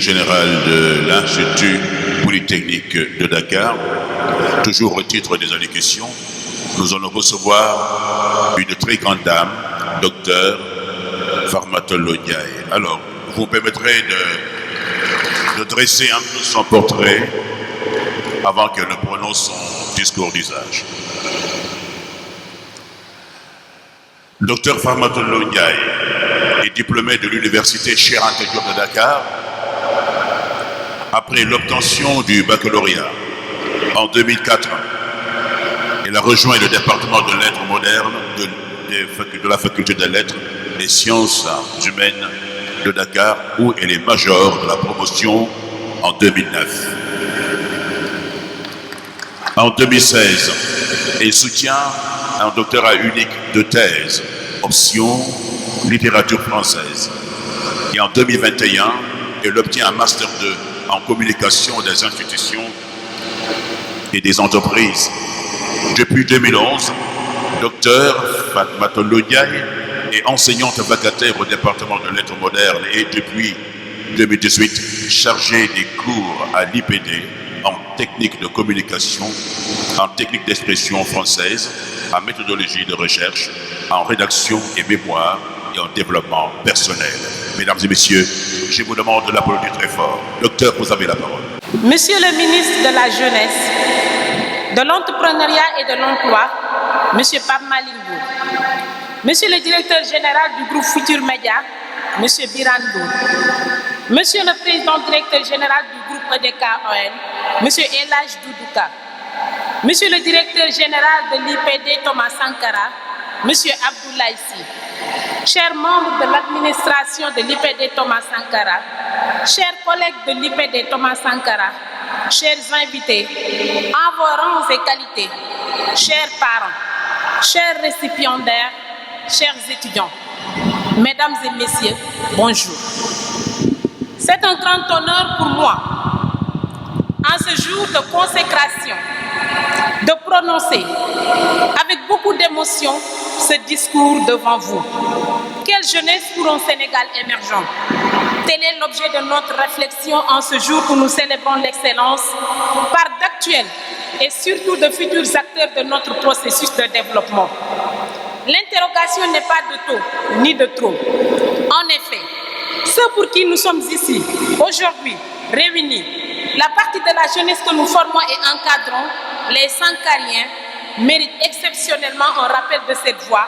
général de l'Institut Polytechnique de Dakar. Toujours au titre des allocutions, nous allons recevoir une très grande dame, docteur Farmatollo Ndiaye. Alors, vous me permettrez de dresser un peu son portrait avant qu'elle ne prononce son discours d'usage. Docteur Farmatollo Ndiaye est diplômé de l'Université Cheikh Anta Diop de Dakar après l'obtention du baccalauréat en 2004. Elle a rejoint le département de lettres modernes de la faculté des lettres et sciences humaines de Dakar, où elle est major de la promotion en 2009. En 2016, elle soutient un doctorat unique de thèse, option littérature française. Et en 2021, elle obtient un Master 2 en communication des institutions et des entreprises. Depuis 2011, docteur Farmatollo Ndiaye est enseignante vacataire au département de lettres modernes et depuis 2018, chargée des cours à l'IPD en technique de communication, en technique d'expression française, en méthodologie de recherche, en rédaction et mémoire et en développement personnel. Mesdames et messieurs, je vous demande de l'applaudir très fort. Docteur, vous avez la parole. Monsieur le ministre de la Jeunesse, de l'Entrepreneuriat et de l'Emploi, Monsieur Pape Malick Ndour, Monsieur le directeur général du groupe Futur Média, Monsieur Birane Ndour, Monsieur le président directeur général du groupe EDK-ON, Monsieur El Hadj Doudou Ka, Monsieur le directeur général de l'IPD Thomas Sankara, Monsieur Abdoulaye Sy, chers membres de l'administration de l'IPD Thomas Sankara, chers collègues de l'IPD Thomas Sankara, chers invités, en vos rangs et qualités, chers parents, chers récipiendaires, chers étudiants, mesdames et messieurs, bonjour. C'est un grand honneur pour moi, en ce jour de consécration, de prononcer avec beaucoup d'émotion ce discours devant vous. Quelle jeunesse pour un Sénégal émergent? Tel est l'objet de notre réflexion en ce jour où nous célébrons l'excellence par d'actuels et surtout de futurs acteurs de notre processus de développement. L'interrogation n'est pas de taux ni de trop. En effet, ceux pour qui nous sommes ici, aujourd'hui, réunis, la partie de la jeunesse que nous formons et encadrons, les Sankariens, méritent exceptionnellement un rappel de cette voie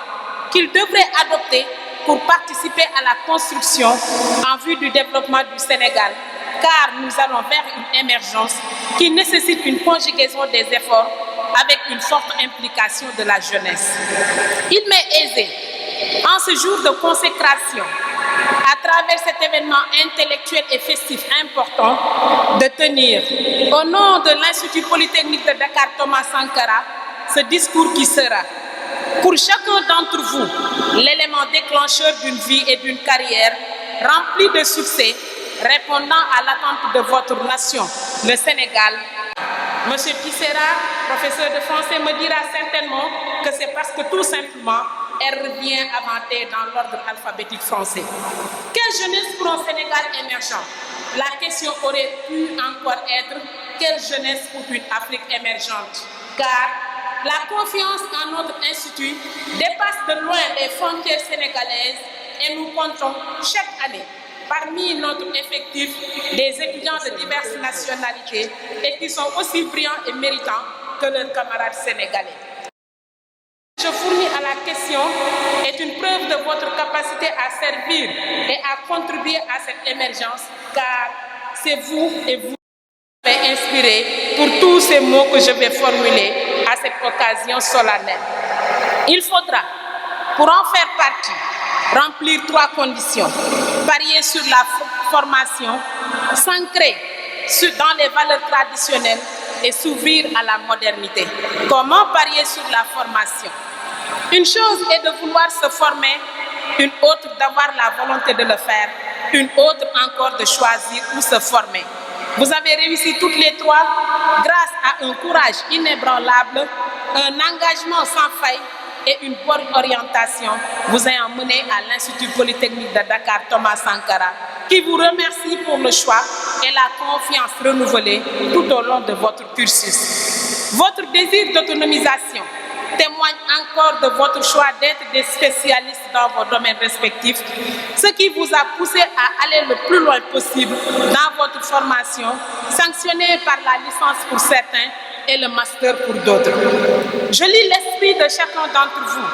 qu'ils devraient adopter pour participer à la construction en vue du développement du Sénégal, car nous allons vers une émergence qui nécessite une conjugaison des efforts avec une forte implication de la jeunesse. Il m'est aisé, en ce jour de consécration, à travers cet événement intellectuel et festif important, de tenir, au nom de l'Institut Polytechnique de Dakar Thomas Sankara, ce discours qui sera, pour chacun d'entre vous, l'élément déclencheur d'une vie et d'une carrière remplie de succès, répondant à l'attente de votre nation, le Sénégal. Monsieur Pissera, professeur de français, me dira certainement que c'est parce que tout simplement, elle revient inventée dans l'ordre alphabétique français. Quelle jeunesse pour un Sénégal émergent? La question aurait pu encore être quelle jeunesse pour une Afrique émergente? Car la confiance en notre institut dépasse de loin les frontières sénégalaises et nous comptons chaque année parmi notre effectif des étudiants de diverses nationalités et qui sont aussi brillants et méritants que leurs camarades sénégalais. Je fournis à la question est une preuve de votre capacité à servir et à contribuer à cette émergence, car c'est vous et vous qui m'avez inspiré pour tous ces mots que je vais formuler à cette occasion solennelle. Il faudra, pour en faire partie, remplir 3 conditions. Parier sur la formation, s'ancrer dans les valeurs traditionnelles et s'ouvrir à la modernité. Comment parier sur la formation? Une chose est de vouloir se former, une autre d'avoir la volonté de le faire, une autre encore de choisir où se former. Vous avez réussi toutes les 3 grâce à un courage inébranlable, un engagement sans faille et une bonne orientation vous ayant mené à l'Institut Polytechnique de Dakar Thomas Sankara, qui vous remercie pour le choix et la confiance renouvelée tout au long de votre cursus. Votre désir d'autonomisation témoigne encore de votre choix d'être des spécialistes dans vos domaines respectifs, ce qui vous a poussé à aller le plus loin possible dans votre formation, sanctionnée par la licence pour certains et le master pour d'autres. Je lis l'esprit de chacun d'entre vous.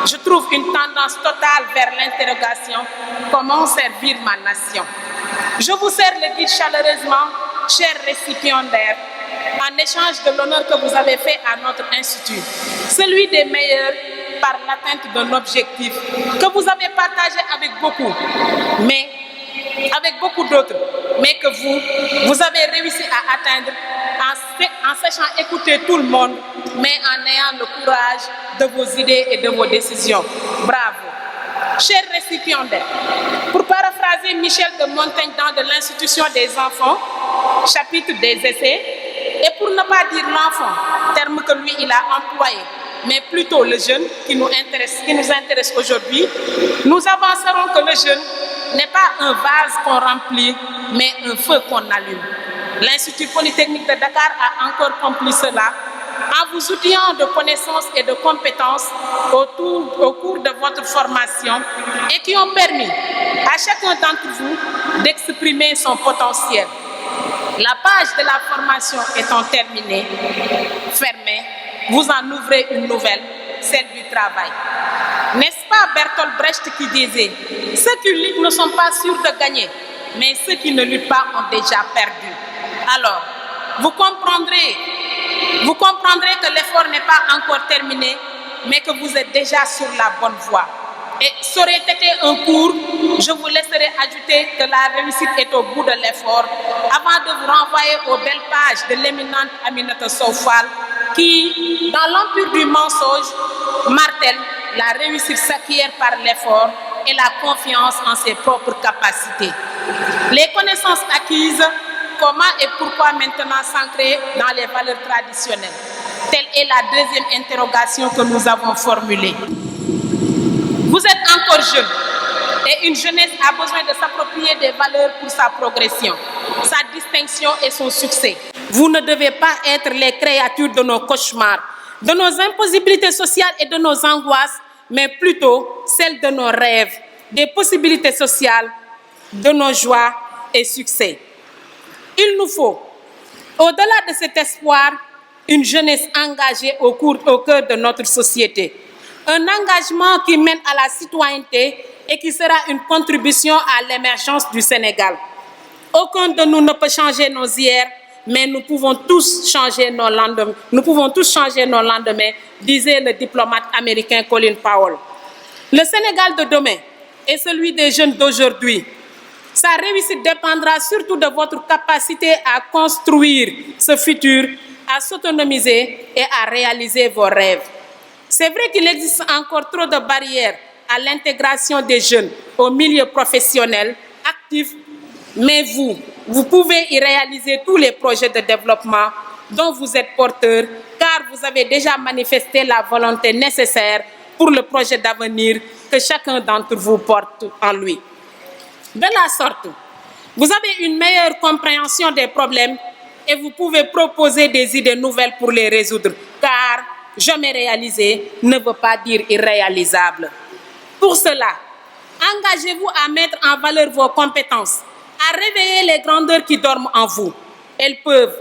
Je trouve une tendance totale vers l'interrogation « Comment servir ma nation ?» Je vous serre le guide chaleureusement, chers récipiendaires, en échange de l'honneur que vous avez fait à notre institut, celui des meilleurs par l'atteinte d'un objectif que vous avez partagé avec beaucoup d'autres, mais que vous avez réussi à atteindre en sachant écouter tout le monde, mais en ayant le courage de vos idées et de vos décisions. Bravo. Chers récipiendaires, pour paraphraser Michel de Montaigne-Dan de l'Institution des enfants, chapitre des essais, et pour ne pas dire l'enfant, terme que lui il a employé, mais plutôt le jeune qui nous intéresse aujourd'hui, nous avancerons que le jeune n'est pas un vase qu'on remplit, mais un feu qu'on allume. L'Institut Polytechnique de Dakar a encore compris cela en vous outillant de connaissances et de compétences au cours de votre formation et qui ont permis à chacun d'entre vous d'exprimer son potentiel. La page de la formation étant terminée, fermée, vous en ouvrez une nouvelle, celle du travail. N'est-ce pas Bertolt Brecht qui disait « Ceux qui luttent ne sont pas sûrs de gagner, mais ceux qui ne luttent pas ont déjà perdu. » Alors, vous comprendrez que l'effort n'est pas encore terminé, mais que vous êtes déjà sur la bonne voie. Et ça aurait été un cours, je vous laisserai ajouter que la réussite est au bout de l'effort, avant de vous renvoyer aux belles pages de l'éminente Aminata Sow Fall, qui, dans l'empire du mensonge, martèle la réussite s'acquiert par l'effort et la confiance en ses propres capacités. Les connaissances acquises, comment et pourquoi maintenant s'ancrer dans les valeurs traditionnelles? Telle est la deuxième interrogation que nous avons formulée. Vous êtes encore jeune et une jeunesse a besoin de s'approprier des valeurs pour sa progression, sa distinction et son succès. Vous ne devez pas être les créatures de nos cauchemars, de nos impossibilités sociales et de nos angoisses, mais plutôt celles de nos rêves, des possibilités sociales, de nos joies et succès. Il nous faut, au-delà de cet espoir, une jeunesse engagée au cœur de notre société. Un engagement qui mène à la citoyenneté et qui sera une contribution à l'émergence du Sénégal. Aucun de nous ne peut changer nos hier, mais nous pouvons tous changer nos lendemains. Disait le diplomate américain Colin Powell. Le Sénégal de demain est celui des jeunes d'aujourd'hui. Sa réussite dépendra surtout de votre capacité à construire ce futur, à s'autonomiser et à réaliser vos rêves. C'est vrai qu'il existe encore trop de barrières à l'intégration des jeunes au milieu professionnel actif, mais vous pouvez y réaliser tous les projets de développement dont vous êtes porteur, car vous avez déjà manifesté la volonté nécessaire pour le projet d'avenir que chacun d'entre vous porte en lui. De la sorte, vous avez une meilleure compréhension des problèmes et vous pouvez proposer des idées nouvelles pour les résoudre, car jamais réalisé ne veut pas dire irréalisable. Pour cela, engagez-vous à mettre en valeur vos compétences, à réveiller les grandeurs qui dorment en vous. Elles peuvent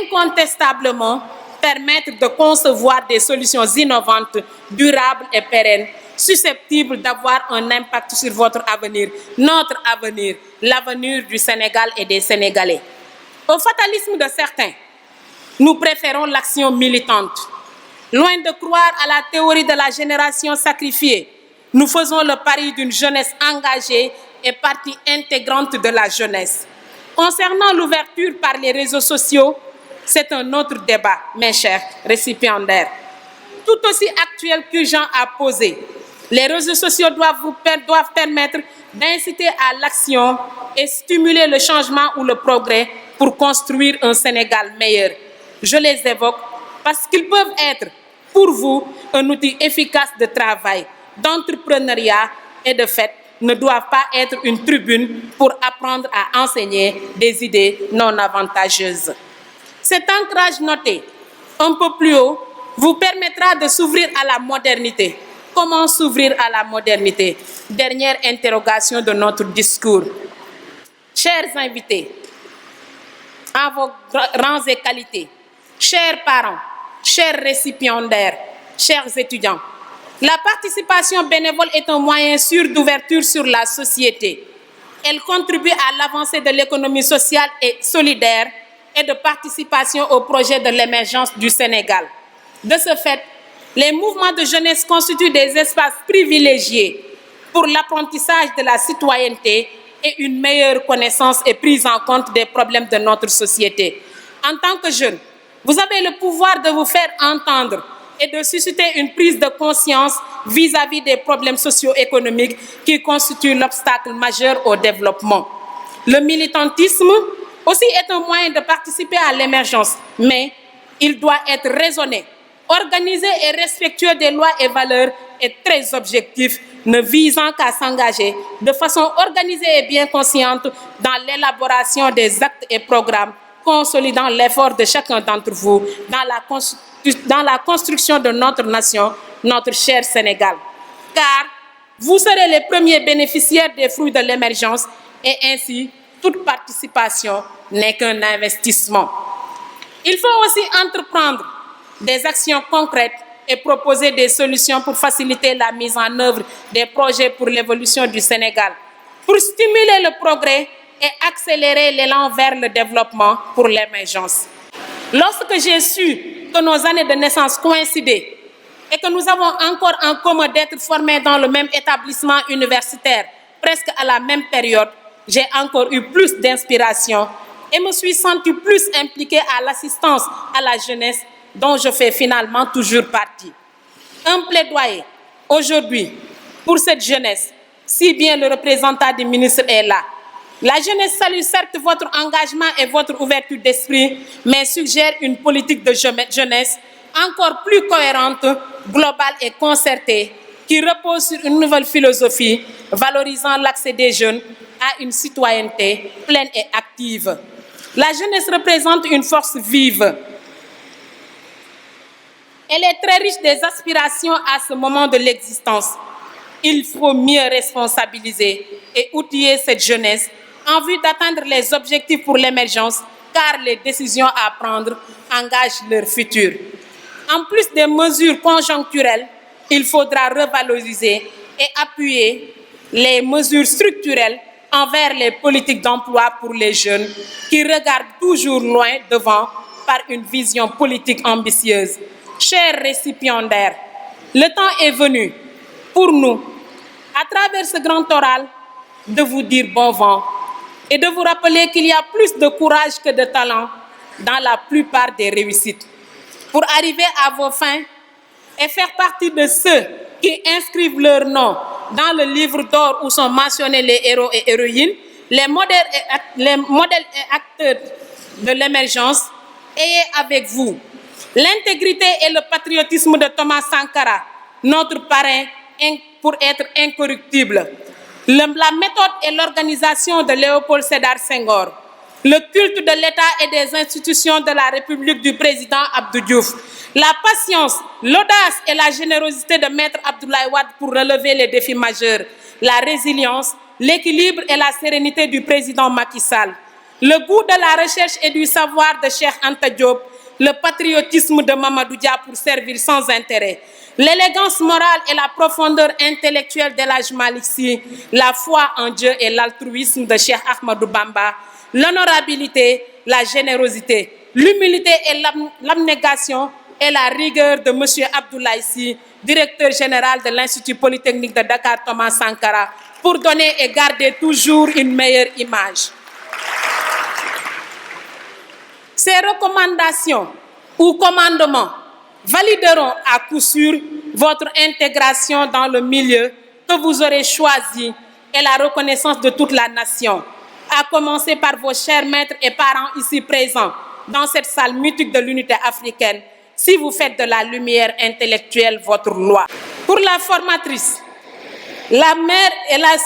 incontestablement permettre de concevoir des solutions innovantes, durables et pérennes, susceptibles d'avoir un impact sur votre avenir, notre avenir, l'avenir du Sénégal et des Sénégalais. Au fatalisme de certains, nous préférons l'action militante. Loin de croire à la théorie de la génération sacrifiée, nous faisons le pari d'une jeunesse engagée et partie intégrante de la jeunesse. Concernant l'ouverture par les réseaux sociaux, c'est un autre débat, mes chers récipiendaires. Tout aussi actuel que Jean a posé, les réseaux sociaux doivent permettre d'inciter à l'action et stimuler le changement ou le progrès pour construire un Sénégal meilleur. Je les évoque parce qu'ils peuvent être, pour vous, un outil efficace de travail, d'entrepreneuriat et de fait, ne doivent pas être une tribune pour apprendre à enseigner des idées non avantageuses. Cet ancrage noté un peu plus haut vous permettra de s'ouvrir à la modernité. Comment s'ouvrir à la modernité? Dernière interrogation de notre discours. Chers invités, en vos rangs et qualités, chers parents, chers récipiendaires, chers étudiants, la participation bénévole est un moyen sûr d'ouverture sur la société. Elle contribue à l'avancée de l'économie sociale et solidaire et de participation au projet de l'émergence du Sénégal. De ce fait, les mouvements de jeunesse constituent des espaces privilégiés pour l'apprentissage de la citoyenneté et une meilleure connaissance et prise en compte des problèmes de notre société. En tant que jeune, vous avez le pouvoir de vous faire entendre et de susciter une prise de conscience vis-à-vis des problèmes socio-économiques qui constituent l'obstacle majeur au développement. Le militantisme aussi est un moyen de participer à l'émergence, mais il doit être raisonné, organisé et respectueux des lois et valeurs et très objectif, ne visant qu'à s'engager de façon organisée et bien consciente dans l'élaboration des actes et programmes, consolidant l'effort de chacun d'entre vous dans la construction de notre nation, notre cher Sénégal. Car vous serez les premiers bénéficiaires des fruits de l'émergence et ainsi, toute participation n'est qu'un investissement. Il faut aussi entreprendre des actions concrètes et proposer des solutions pour faciliter la mise en œuvre des projets pour l'évolution du Sénégal, pour stimuler le progrès et accélérer l'élan vers le développement pour l'émergence. Lorsque j'ai su que nos années de naissance coïncidaient et que nous avons encore en commun d'être formés dans le même établissement universitaire, presque à la même période, j'ai encore eu plus d'inspiration et me suis sentie plus impliquée à l'assistance à la jeunesse dont je fais finalement toujours partie. Un plaidoyer aujourd'hui pour cette jeunesse, si bien le représentant du ministre est là. La jeunesse salue certes votre engagement et votre ouverture d'esprit, mais suggère une politique de jeunesse encore plus cohérente, globale et concertée, qui repose sur une nouvelle philosophie valorisant l'accès des jeunes à une citoyenneté pleine et active. La jeunesse représente une force vive. Elle est très riche des aspirations à ce moment de l'existence. Il faut mieux responsabiliser et outiller cette jeunesse en vue d'atteindre les objectifs pour l'émergence, car les décisions à prendre engagent leur futur. En plus des mesures conjoncturelles, il faudra revaloriser et appuyer les mesures structurelles envers les politiques d'emploi pour les jeunes qui regardent toujours loin devant par une vision politique ambitieuse. Chers récipiendaires, le temps est venu pour nous, à travers ce grand oral, de vous dire bon vent et de vous rappeler qu'il y a plus de courage que de talent dans la plupart des réussites. Pour arriver à vos fins et faire partie de ceux qui inscrivent leur nom dans le livre d'or où sont mentionnés les héros et héroïnes, les modèles et acteurs de l'émergence, ayez avec vous l'intégrité et le patriotisme de Thomas Sankara, notre parrain pour être incorruptible. La méthode et l'organisation de Léopold Sédar Senghor. Le culte de l'État et des institutions de la République du président Abdou Diouf. La patience, l'audace et la générosité de Maître Abdoulaye Wade pour relever les défis majeurs. La résilience, l'équilibre et la sérénité du président Macky Sall. Le goût de la recherche et du savoir de Cheikh Anta Diop. Le patriotisme de Mamadou Dia pour servir sans intérêt. L'élégance morale et la profondeur intellectuelle d'El Malick Sy. La foi en Dieu et l'altruisme de Cheikh Ahmadou Bamba. L'honorabilité, la générosité, l'humilité et l'abnégation et la rigueur de M. Abdoulaye Sy, directeur général de l'Institut Polytechnique de Dakar Thomas Sankara, pour donner et garder toujours une meilleure image. Ces recommandations ou commandements valideront à coup sûr votre intégration dans le milieu que vous aurez choisi et la reconnaissance de toute la nation, à commencer par vos chers maîtres et parents ici présents dans cette salle mythique de l'unité africaine, si vous faites de la lumière intellectuelle votre loi. Pour la formatrice, la mère, hélas,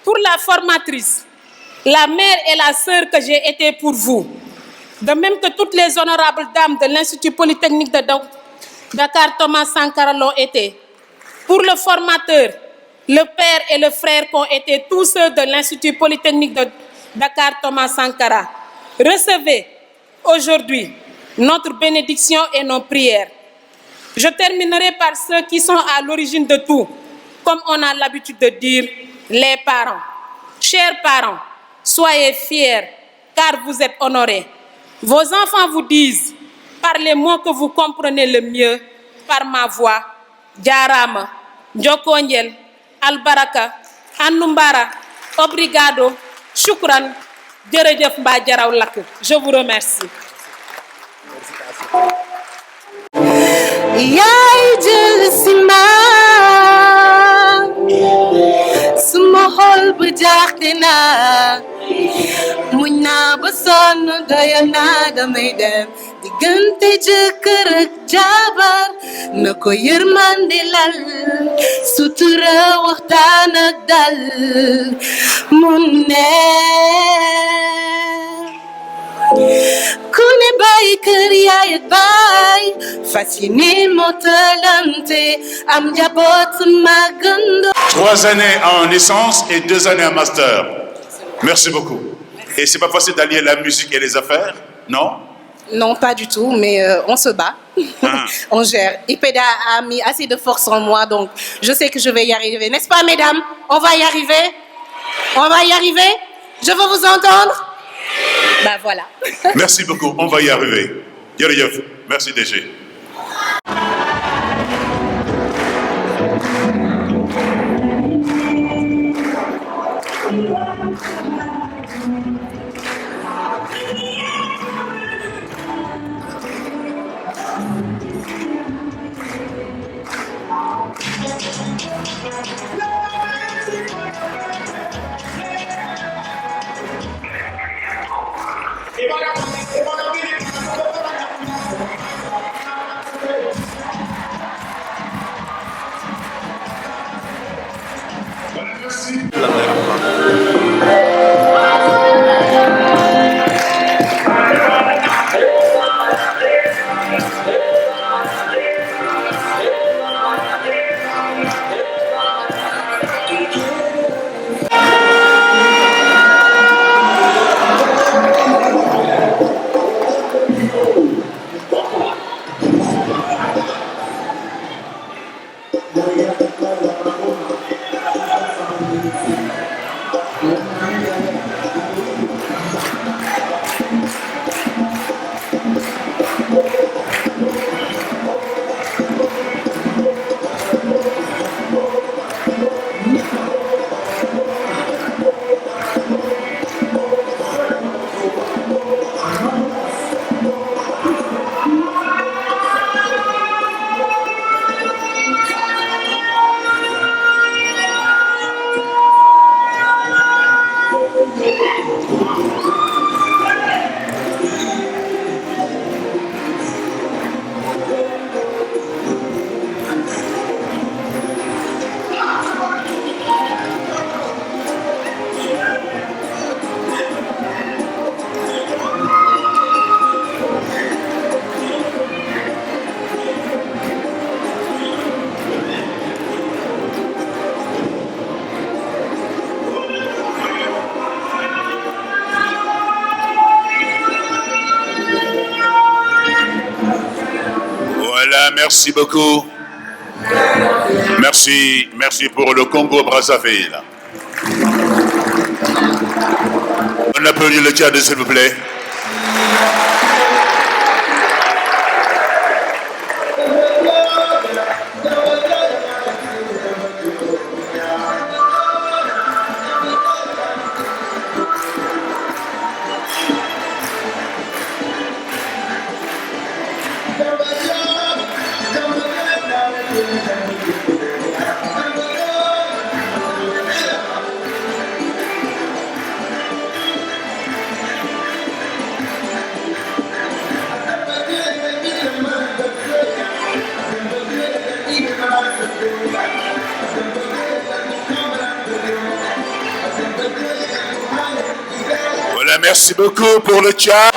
Pour la formatrice, la mère et la sœur que j'ai été pour vous, de même que toutes les honorables dames de l'Institut Polytechnique de Dakar Thomas Sankara l'ont été. Pour le formateur, le père et le frère qu'ont été tous ceux de l'Institut Polytechnique de Dakar Thomas Sankara, recevez aujourd'hui notre bénédiction et nos prières. Je terminerai par ceux qui sont à l'origine de tout, comme on a l'habitude de dire, les parents. Chers parents, soyez fiers, car vous êtes honorés. Vos enfants vous disent, par les mots que vous comprenez le mieux, par ma voix, Jarama, Njokonyel, Albaraka, Anumbara, Obrigado, Shukran, Djerejef Mba Jaraw Lak. Je vous remercie. Yaay jël si ma suma xol bu jaaxle naa muñ naa ba sonn doyal naa damay dem diggante jëkkër ak jabar na ko yërmande lal sutura waxtaan ak dal mu neex ku ne bàyyi kër yaay ak baay fas yéene motalante am njaboot màggandoo. 3 années en licence et 2 années en master. Merci beaucoup. Et c'est pas facile d'allier la musique et les affaires, non? Non, pas du tout, mais on se bat. On gère. IPEDA a mis assez de force en moi, donc je sais que je vais y arriver. N'est-ce pas, mesdames? On va y arriver? On va y arriver? Je veux vous entendre? Ben voilà. Merci beaucoup, on va y arriver. Jërëjëf, merci DG. Merci beaucoup. Merci pour le Congo-Brazzaville. On applaudit le Tchad, s'il vous plaît. Voilà, merci beaucoup pour le chat.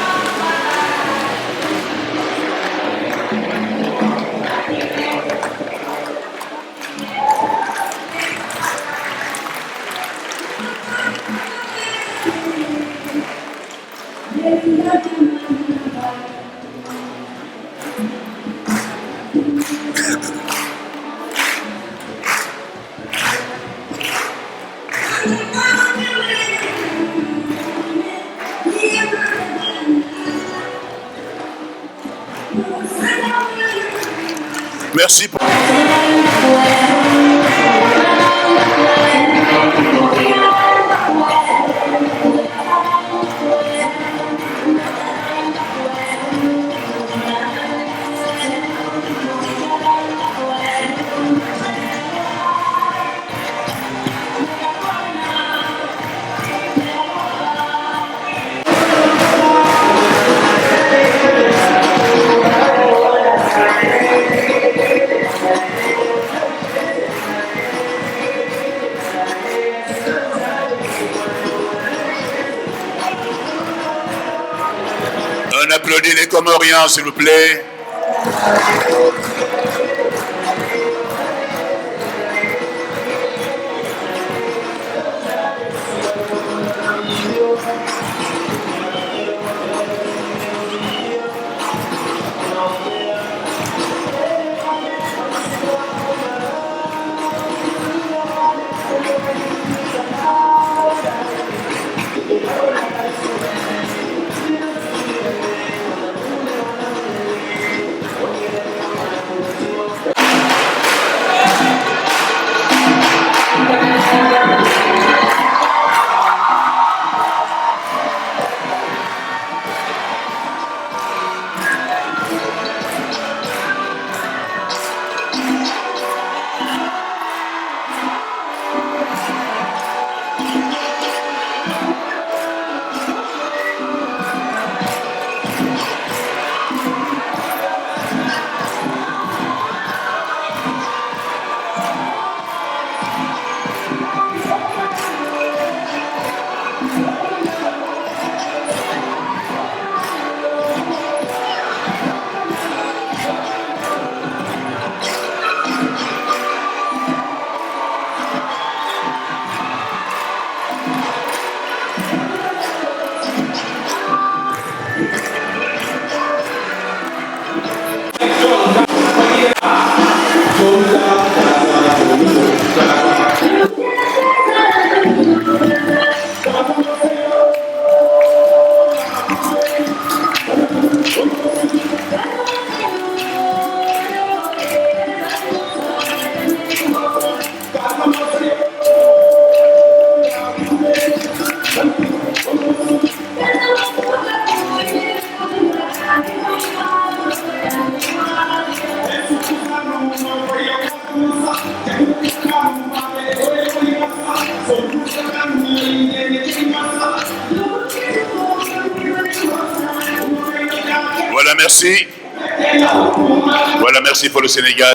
Merci pour... On applaudit les Comoriens, s'il vous plaît. Voilà, merci. Voilà, merci pour le Sénégal.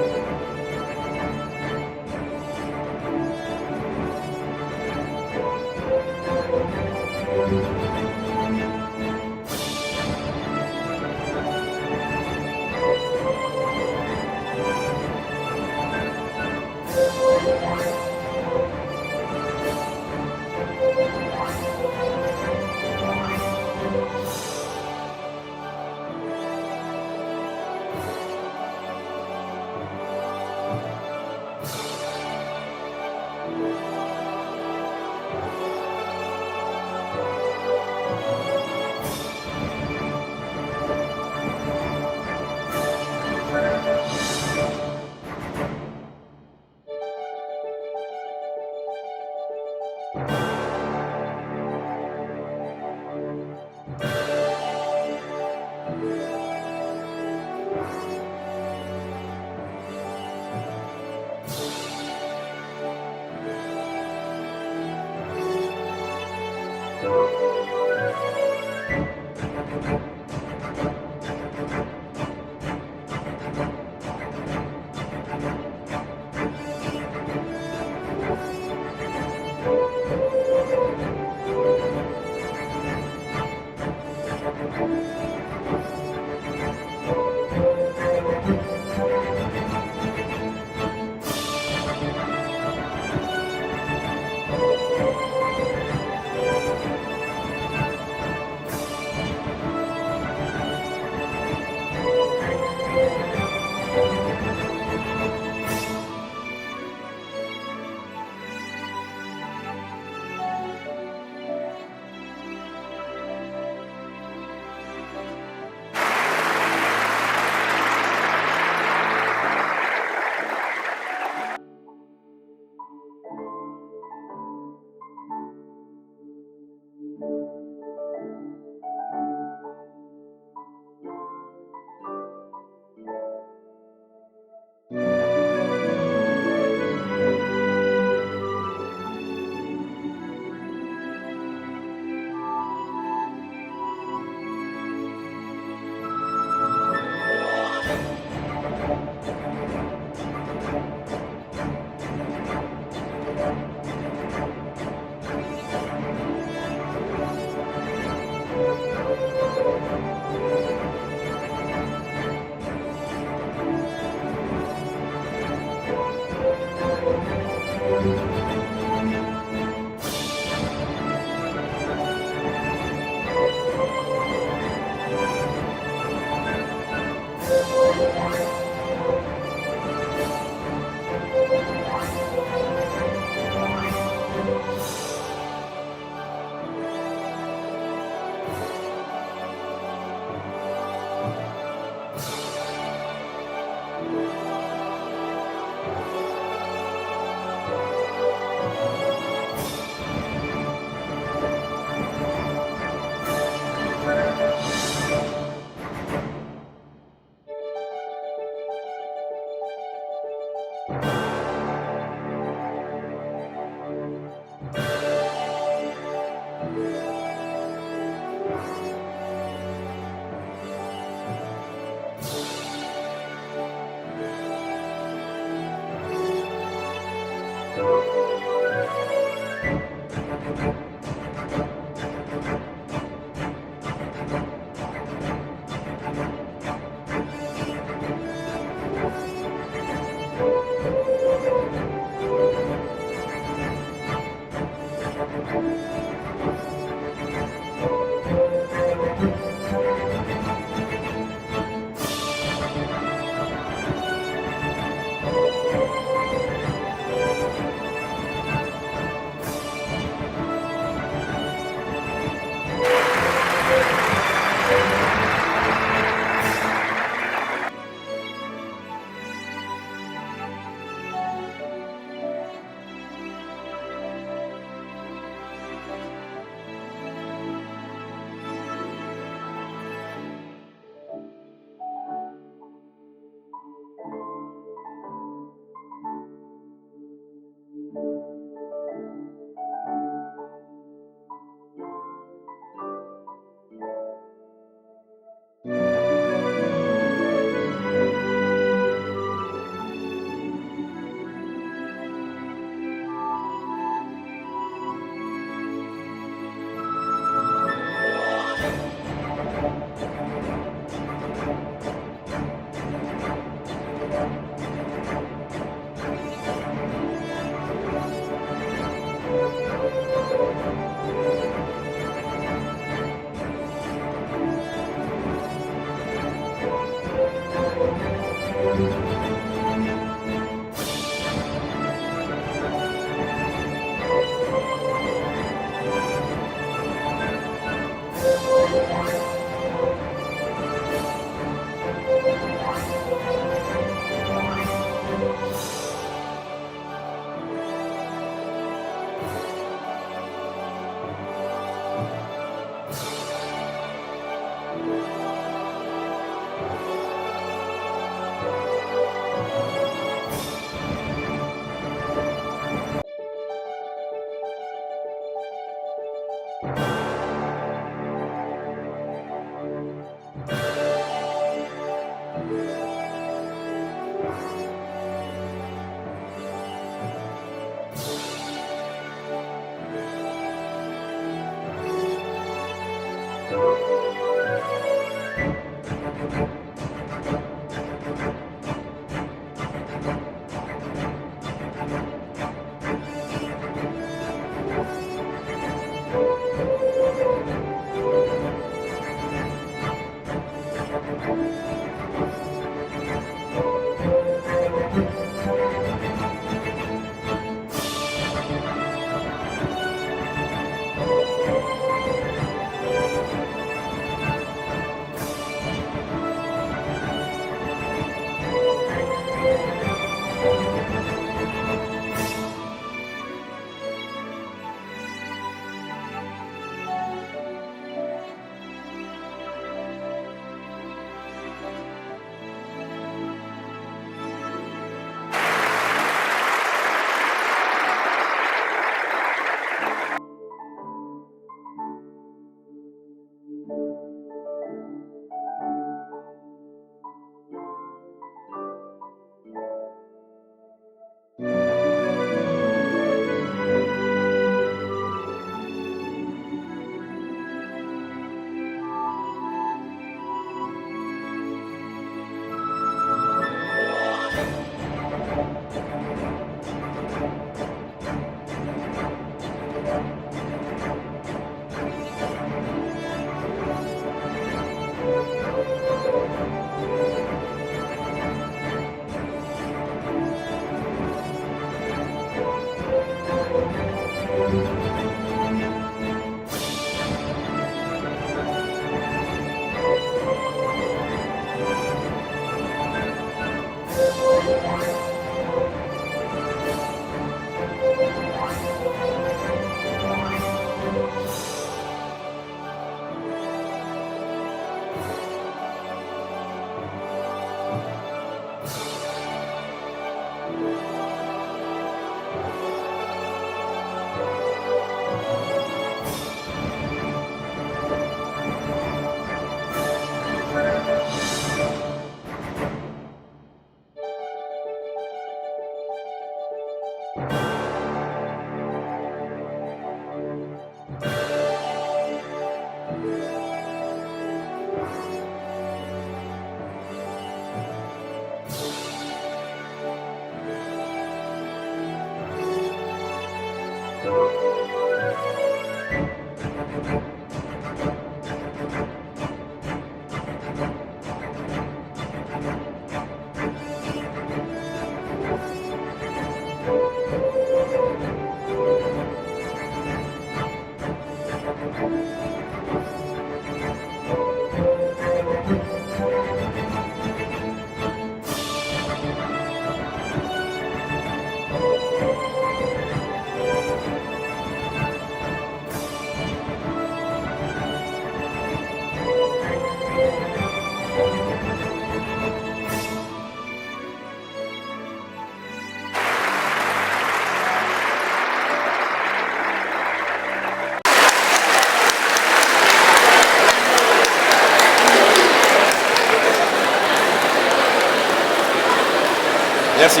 Merci.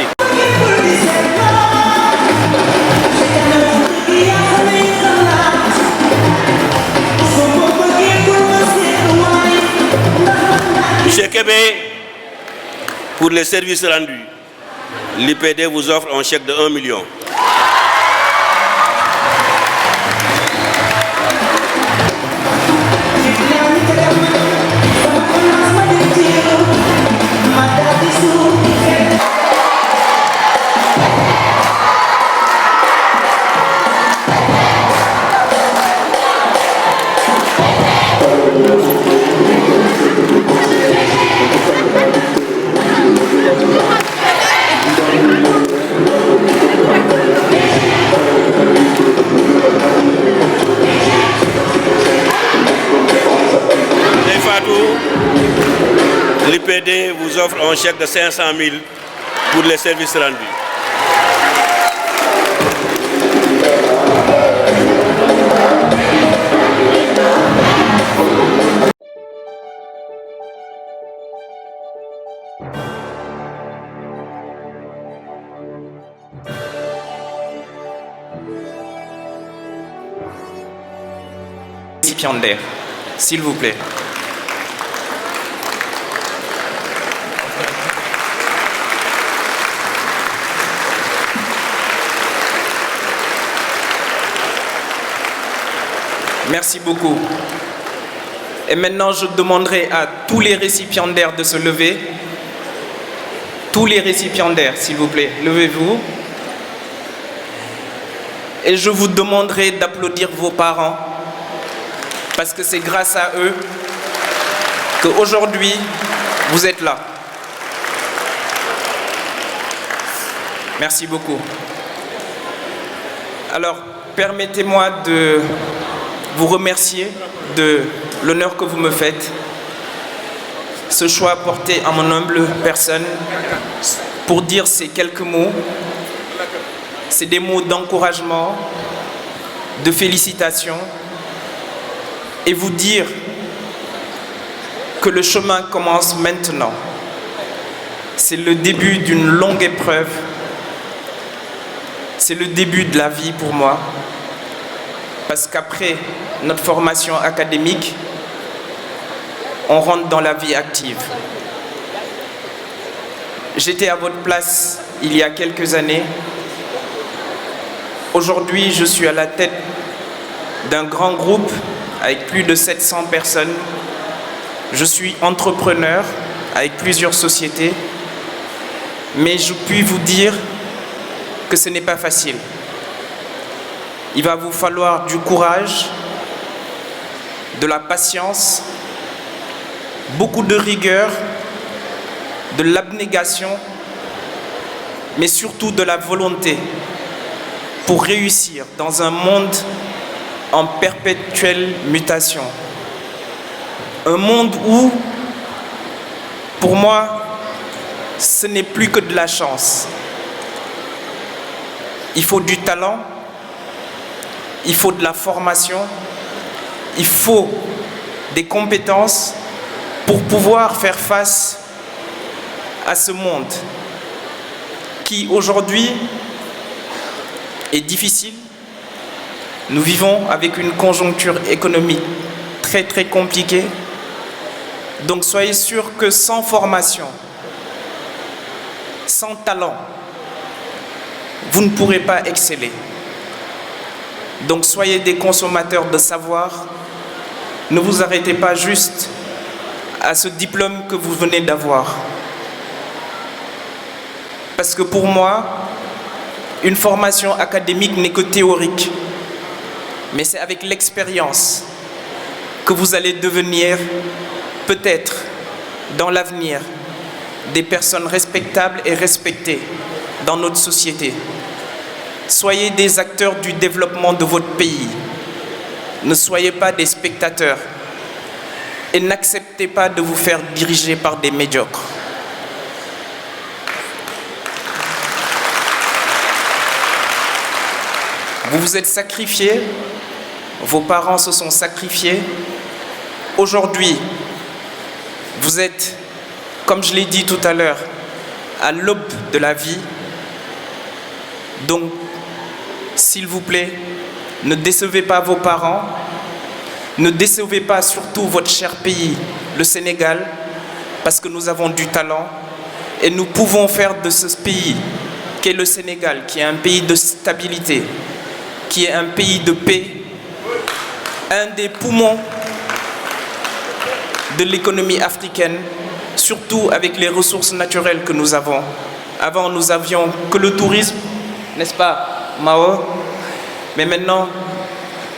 Monsieur Kébé, pour les services rendus, l'IPD vous offre un chèque de 1 million. L'IPD vous offre un chèque de 500 000 pour les services rendus. Récipiendaire, s'il vous plaît. Merci beaucoup. Et maintenant, je demanderai à tous les récipiendaires de se lever. Tous les récipiendaires, s'il vous plaît, levez-vous. Et je vous demanderai d'applaudir vos parents, parce que c'est grâce à eux qu'aujourd'hui, vous êtes là. Merci beaucoup. Alors, permettez-moi de vous remercier de l'honneur que vous me faites. Ce choix porté à mon humble personne pour dire ces quelques mots. C'est des mots d'encouragement, de félicitations et vous dire que le chemin commence maintenant. C'est le début d'une longue épreuve. C'est le début de la vie pour moi. Parce qu'après notre formation académique, on rentre dans la vie active. J'étais à votre place il y a quelques années. Aujourd'hui, je suis à la tête d'un grand groupe avec plus de 700 personnes. Je suis entrepreneur avec plusieurs sociétés. Mais je puis vous dire que ce n'est pas facile. Il va vous falloir du courage, de la patience, beaucoup de rigueur, de l'abnégation, mais surtout de la volonté pour réussir dans un monde en perpétuelle mutation. Un monde où, pour moi, ce n'est plus que de la chance. Il faut du talent, il faut de la formation, il faut des compétences pour pouvoir faire face à ce monde qui aujourd'hui est difficile. Nous vivons avec une conjoncture économique très très compliquée. Donc soyez sûrs que sans formation, sans talent, vous ne pourrez pas exceller. Donc soyez des consommateurs de savoir. Ne vous arrêtez pas juste à ce diplôme que vous venez d'avoir. Parce que pour moi, une formation académique n'est que théorique. Mais c'est avec l'expérience que vous allez devenir, peut-être, dans l'avenir, des personnes respectables et respectées dans notre société. Soyez des acteurs du développement de votre pays. Ne soyez pas des spectateurs. Et n'acceptez pas de vous faire diriger par des médiocres. Vous vous êtes sacrifiés, vos parents se sont sacrifiés. Aujourd'hui, vous êtes, comme je l'ai dit tout à l'heure, à l'aube de la vie. Donc, s'il vous plaît, ne décevez pas vos parents, ne décevez pas surtout votre cher pays, le Sénégal, parce que nous avons du talent et nous pouvons faire de ce pays, qu'est le Sénégal, qui est un pays de stabilité, qui est un pays de paix, un des poumons de l'économie africaine, surtout avec les ressources naturelles que nous avons. Avant, nous avions que le tourisme, n'est-ce pas, Mao? Mais maintenant,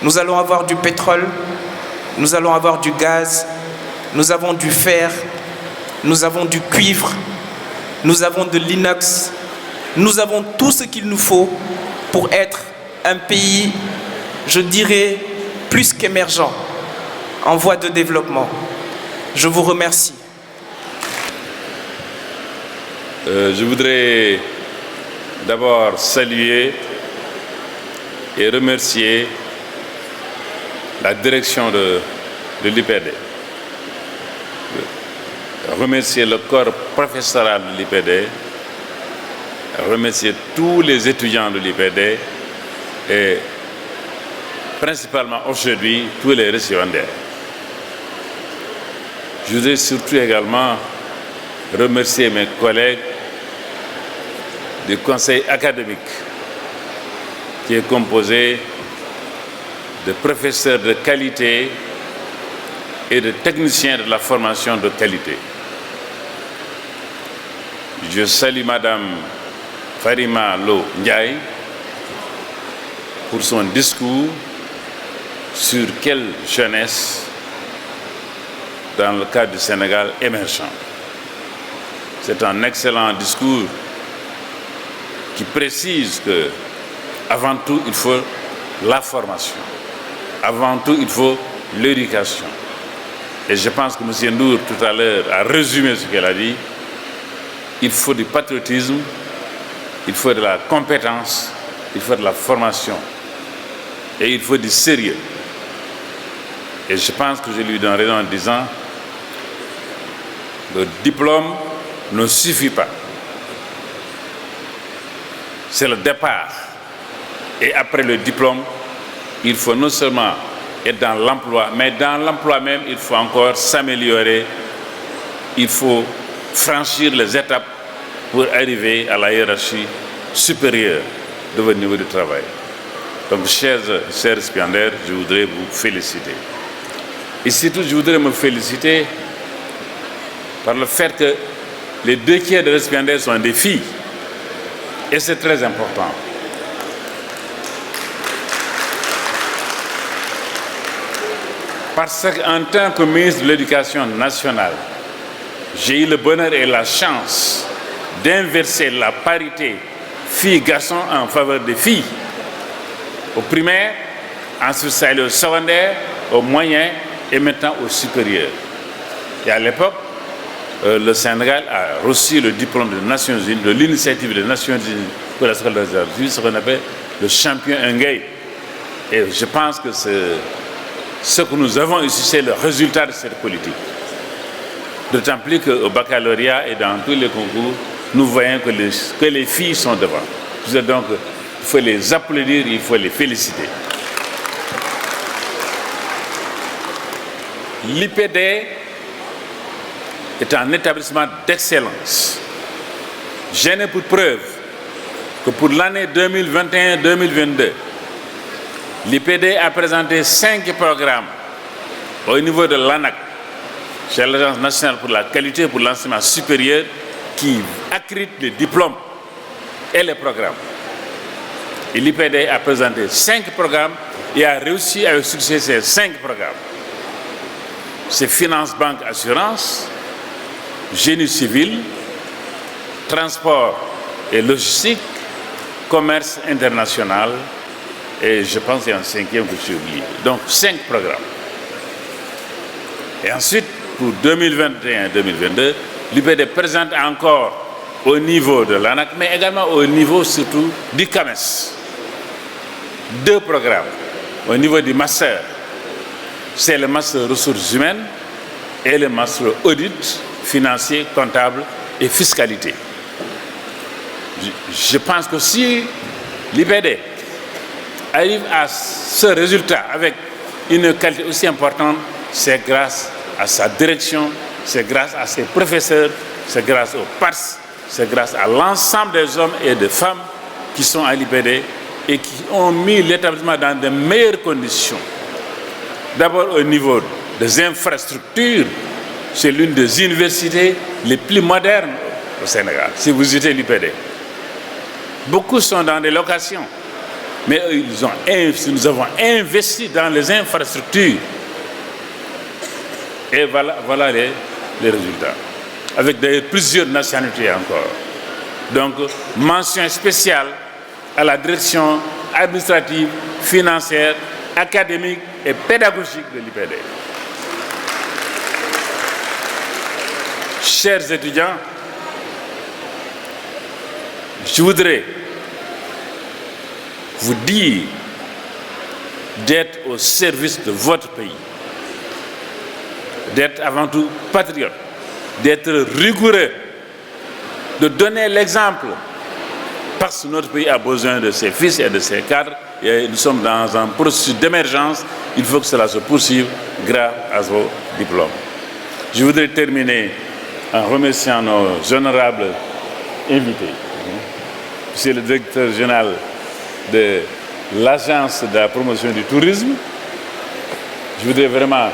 nous allons avoir du pétrole, nous allons avoir du gaz, nous avons du fer, nous avons du cuivre, nous avons de l'inox, nous avons tout ce qu'il nous faut pour être un pays, je dirais, plus qu'émergent, en voie de développement. Je vous remercie. Je voudrais d'abord saluer et remercier la direction de l'IPD, remercier le corps professoral de l'IPD, remercier tous les étudiants de l'IPD et principalement aujourd'hui tous les récipiendaires. Je voudrais surtout également remercier mes collègues du conseil académique qui est composé de professeurs de qualité et de techniciens de la formation de qualité. Je salue Madame Farima Lo Ndiaye pour son discours sur quelle jeunesse dans le cadre du Sénégal émergent. C'est un excellent discours qui précise que, avant tout, il faut la formation. Avant tout, il faut l'éducation. Et je pense que M. Ndour, tout à l'heure, a résumé ce qu'elle a dit. Il faut du patriotisme, il faut de la compétence, il faut de la formation. Et il faut du sérieux. Et je pense que je lui donne raison en disant le diplôme ne suffit pas. C'est le départ. Et après le diplôme, il faut non seulement être dans l'emploi, mais dans l'emploi même, il faut encore s'améliorer. Il faut franchir les étapes pour arriver à la hiérarchie supérieure de votre niveau de travail. Donc, chers récipiendaires, je voudrais vous féliciter. Et surtout, je voudrais me féliciter par le fait que les 2/3 des récipiendaires sont des filles. Et c'est très important. Parce qu'en tant que ministre de l'Éducation nationale, j'ai eu le bonheur et la chance d'inverser la parité filles-garçons en faveur des filles. Au primaire, ensuite ça allait au secondaire, au moyen et maintenant au supérieur. Et à l'époque, le Sénégal a reçu le diplôme des Nations Unies, de l'initiative des Nations Unies pour la scolarisation, ce qu'on appelle le champion Nguyen. Et je pense que ce que nous avons ici, c'est le résultat de cette politique. D'autant plus qu'au baccalauréat et dans tous les concours, nous voyons que les filles sont devant. Donc, Il faut les applaudir, il faut les féliciter. L'IPD est un établissement d'excellence. J'en ai pour preuve que pour l'année 2021-2022, l'IPD a présenté 5 programmes au niveau de l'ANAC, c'est l'Agence nationale pour la qualité pour l'enseignement supérieur, qui accrédite les diplômes et les programmes. Et l'IPD a présenté 5 programmes et a réussi avec succès ces 5 programmes. C'est finance, banque, assurance, génie civil, transport et logistique, commerce international, et je pense qu'il y a un 5e que j'ai oublié. Donc 5 programmes. Et ensuite, pour 2021-2022, l'IPD présente encore au niveau de l'ANAC, mais également au niveau surtout du CAMES. 2 programmes. Au niveau du master, c'est le master ressources humaines et le master audit, financier, comptable et fiscalité. Je pense que si l'IPD arrive à ce résultat avec une qualité aussi importante, c'est grâce à sa direction, c'est grâce à ses professeurs, c'est grâce aux PATS, c'est grâce à l'ensemble des hommes et des femmes qui sont à l'IPD et qui ont mis l'établissement dans de meilleures conditions. D'abord au niveau des infrastructures, c'est l'une des universités les plus modernes au Sénégal, si vous visitez l'IPD. Beaucoup sont dans des locations, mais nous avons investi dans les infrastructures. Et voilà les résultats. Avec plusieurs nationalités encore. Donc, mention spéciale à la direction administrative, financière, académique et pédagogique de l'IPD. Chers étudiants, je voudrais vous dire d'être au service de votre pays, d'être avant tout patriote, d'être rigoureux, de donner l'exemple, parce que notre pays a besoin de ses fils et de ses cadres, et nous sommes dans un processus d'émergence, il faut que cela se poursuive grâce à vos diplômes. Je voudrais terminer en remerciant nos honorables invités. Monsieur le directeur général de l'Agence de la promotion du tourisme, je voudrais vraiment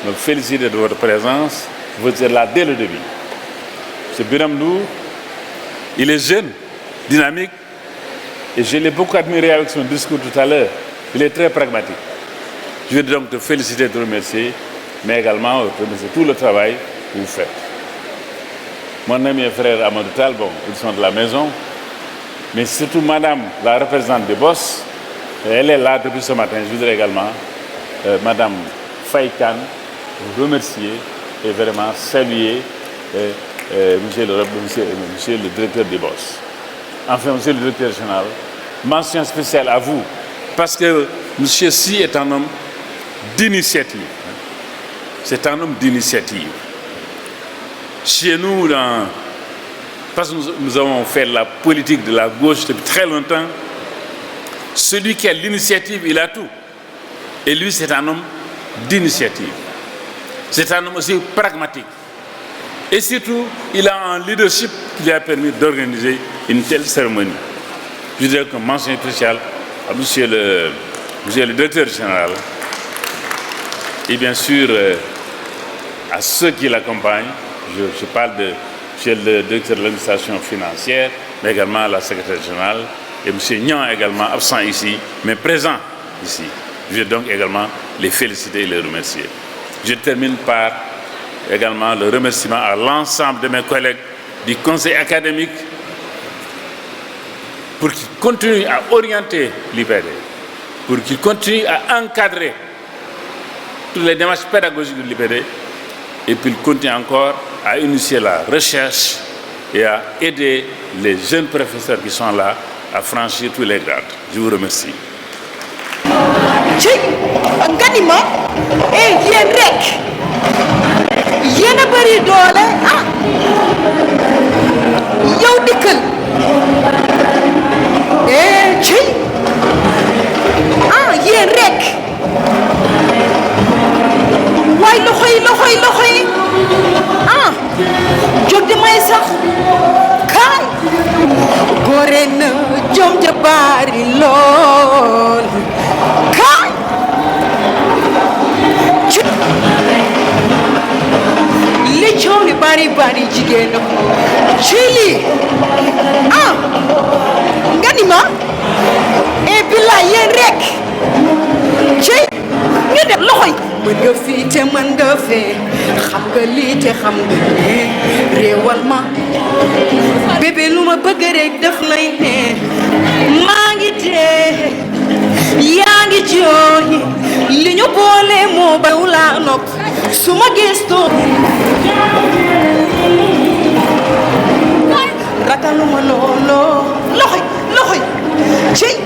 me féliciter de votre présence. Vous êtes là dès le début. M. Biram Ndour, il est jeune, dynamique, et je l'ai beaucoup admiré avec son discours tout à l'heure. Il est très pragmatique. Je veux donc te féliciter, te remercier, mais également te remercier tout le travail que vous faites. Mon ami et frère Amadou Tal, bon, ils sont de la maison, mais surtout Madame, la représentante des boss, elle est là depuis ce matin. Je voudrais également, Madame Faïkan, vous remercier et vraiment saluer monsieur le directeur des boss. Enfin, monsieur le directeur général, mention spéciale à vous, parce que monsieur Si est un homme d'initiative. C'est un homme d'initiative. Chez nous, parce que nous avons fait la politique de la gauche depuis très longtemps, celui qui a l'initiative, il a tout. Et lui, c'est un homme d'initiative. C'est un homme aussi pragmatique. Et surtout, il a un leadership qui lui a permis d'organiser une telle cérémonie. Je dirais que mention spéciale à monsieur le directeur général et bien sûr à ceux qui l'accompagnent. Je parle de monsieur le directeur de l'administration financière, mais également à la secrétaire générale et monsieur Nian également absent ici, mais présent ici. Je vais donc également les féliciter et les remercier. Je termine par également le remerciement à l'ensemble de mes collègues du conseil académique pour qu'ils continuent à orienter l'IPD, pour qu'ils continuent à encadrer toutes les démarches pédagogiques de l'IPD et puis ils continuent encore à initier la recherche et à aider les jeunes professeurs qui sont là à franchir tous les grades. Je vous remercie. Ganima et yéen rek yéen a bëri doole ah yow dikkal ci mën nga fii te mën nga fee xam nga lii te xam nga lii réewal ma bébé lu ma bëgg rek daf lay ne maa ngi dee yaa ngi jooy li ñu boole moo baw laa nopp su ma gëstoo ragaluma looloo loxoy